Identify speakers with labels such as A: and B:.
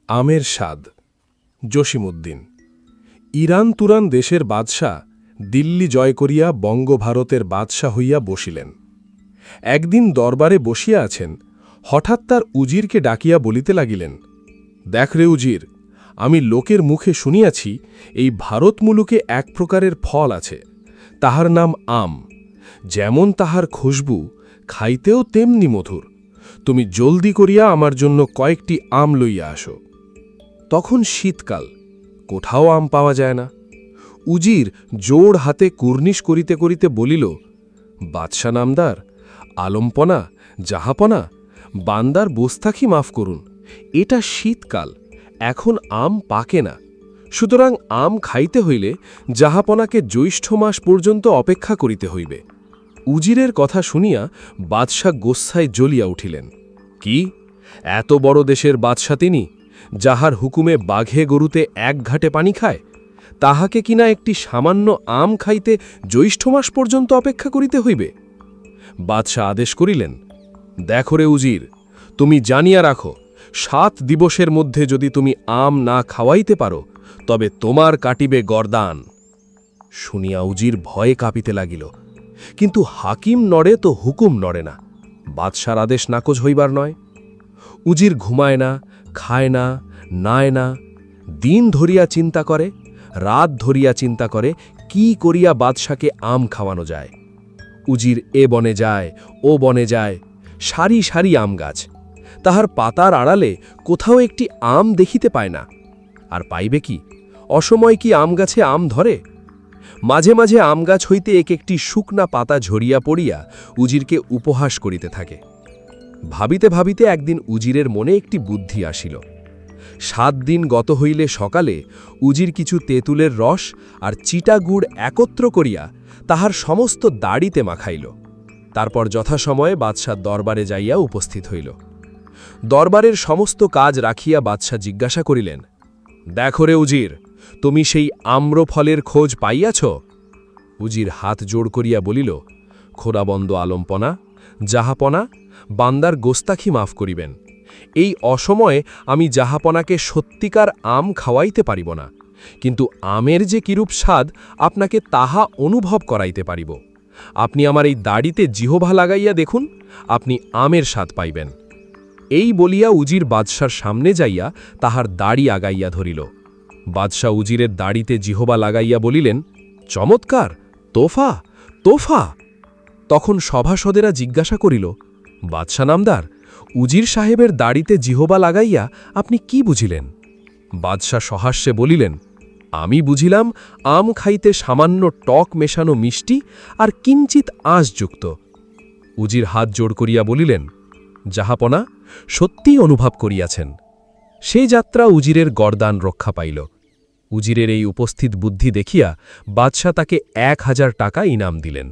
A: আমের স্বাদ জসিমউদ্দিন ইরান তুরান দেশের বাদশাহ দিল্লি জয় করিয়া বঙ্গভারতের বাদশাহ হইয়া বসিলেন। একদিন দরবারে বসিয়া আছেন, হঠাৎ তার উজিরকে ডাকিয়া বলিতে লাগিলেন, দেখ রে উজির, আমি লোকের মুখে শুনিয়াছি এই ভারত মুলুকে এক প্রকারের ফল আছে, তাহার নাম আম। যেমন তাহার খুশবু, খাইতেও তেমনি মধুর। তুমি জলদি করিয়া আমার জন্য কয়েকটি আম লইয়া আসো। তখন শীতকাল, কোথাও আম পাওয়া যায় না। উজির জোড় হাতে কুর্নিশ করিতে করিতে বলিল, বাদশা নামদার, আলমপনা, জাহাপনা, বান্দার বোস্তাখি মাফ করুন, এটা শীতকাল, এখন আম পাকে না। সুতরাং আম খাইতে হইলে জাহাপনাকে জ্যৈষ্ঠ মাস পর্যন্ত অপেক্ষা করিতে হইবে। উজিরের কথা শুনিয়া বাদশাহ গোস্সায় জ্বলিয়া উঠিলেন। কি, এত বড় দেশের বাদশাহ তিনি, যাহার হুকুমে বাঘে গরুতে এক ঘাটে পানি খায়, তাহাকে কিনা একটি সামান্য আম খাইতে জ্যৈষ্ঠ মাস পর্যন্ত অপেক্ষা করিতে হইবে? বাদশাহ আদেশ করিলেন, দেখো রে উজির, তুমি জানিয়া রাখো, 7 দিবসের মধ্যে যদি তুমি আম না খাওয়াইতে পারো, তবে তোমার কাটিবে গরদান। শুনিয়া উজির ভয়ে কাঁপিতে লাগিল, কিন্তু হাকিম নড়ে তো হুকুম নড়ে না, বাদশার আদেশ নাকচ হইবার নয়। উজির ঘুমায় না, খায় না, নায় না, দিন ধরিয়া চিন্তা করে, রাত ধরিয়া চিন্তা করে, কি করিয়া বাদশাকে আম খাওয়ানো যায়। উজির এ বনে যায়, ও বনে যায়, সারি সারি আম গাছ, তাহার পাতার আড়ালে কোথাও একটি আম দেখিতে পায় না। আর পাইবে কি, অসময় কি আম গাছে আম ধরে? মাঝে মাঝে আম গাছ হইতে এক একটি শুকনা পাতা ঝরিয়া পড়িয়া উজিরকে উপহাস করিতে থাকে। ভাবিতে ভাবিতে একদিন উজিরের মনে একটি বুদ্ধি আসিল। 7 দিন গত হইলে সকালে উজির কিছু তেঁতুলের রস আর চিটা গুড় একত্র করিয়া তাহার সমস্ত দাড়িতে মাখাইল। তারপর যথাসময়ে বাদশাহ দরবারে যাইয়া উপস্থিত হইল। দরবারের সমস্ত কাজ রাখিয়া বাদশাহ জিজ্ঞাসা করিলেন, দেখো রে উজির, তুমি সেই আম্রফলের খোঁজ পাইয়াছ? উজির হাত জোড় করিয়া বলিল, খোদাবন্দ আলমপনা, জাহাপনা, বান্দার গোস্তাখি মাফ করিবেন। এই অসময়ে আমি জাহাপনাকে সত্যিকার আম খাওয়াইতে পারিব না, কিন্তু আমের যে কিরূপ স্বাদ আপনাকে তাহা অনুভব করাইতে পারিব। আপনি আমার এই দাড়িতে জিহ্বা লাগাইয়া দেখুন, আপনি আমের স্বাদ পাইবেন। এই বলিয়া উজির বাদশার সামনে যাইয়া তাহার দাড়ি আগাইয়া ধরিল। বাদশাহ উজিরের দাড়িতে জিহ্বা লাগাইয়া বলিলেন, চমৎকার, তোফা, তোফা। তখন সভাসদেরা জিজ্ঞাসা করিল, বাদশা নামদার, উজির সাহেবের দাড়িতে জিহ্বা লাগাইয়া আপনি কি বুঝিলেন? বাদশাহ সহাস্যে বলিলেন, আমি বুঝিলাম আম খাইতে সামান্য টক মেশানো মিষ্টি আর কিঞ্চিত আঁশযুক্ত। উজির হাত জোড় করিয়া বলিলেন, জাহাপনা, সত্যিই অনুভব করিয়াছেন। সেই যাত্রা উজিরের গরদান রক্ষা পাইল। উজিরের এই উপস্থিত বুদ্ধি দেখিয়া বাদশাহ তাকে 1000 টাকা ইনাম দিলেন।